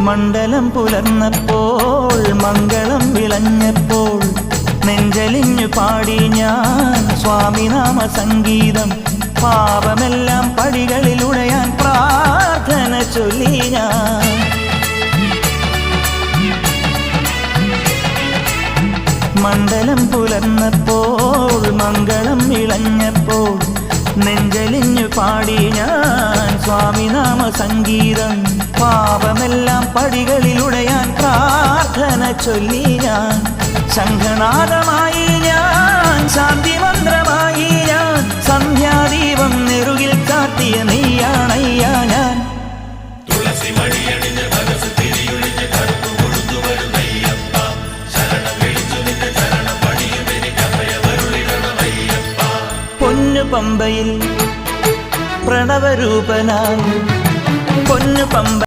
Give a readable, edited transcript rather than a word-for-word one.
മണ്ഡലം പുലർന്നപ്പോൾ മംഗളം വിളഞ്ഞപ്പോൾ നെഞ്ചലിഞ്ഞു പാടി ഞാൻ സ്വാമിനാമ സംഗീതം. പാപമെല്ലാം പടികളിലുടയാൻ പ്രാർത്ഥന ചൊല്ലി ഞാൻ. മണ്ഡലം പുലർന്നപ്പോൾ മംഗളം വിളഞ്ഞപ്പോൾ നെഞ്ചലിഞ്ഞു പാടി ഞാൻ സ്വാമിനാമ സംഗീതം. പാപമെല്ലാം പടികളിലുടയാൻ പ്രാർത്ഥന ചൊല്ലി ഞാൻ. ശംഖനാദമായി ഞാൻ, ശാന്തി മന്ത്രമായി ഞാൻ, സന്ധ്യാദീപം നെറുകിൽ കാട്ടിയ നീയാണയ്യ ഞാൻ. പൊന്നു പമ്പയിൽ പ്രണവരൂപനായി, പൊന്നു പമ്പ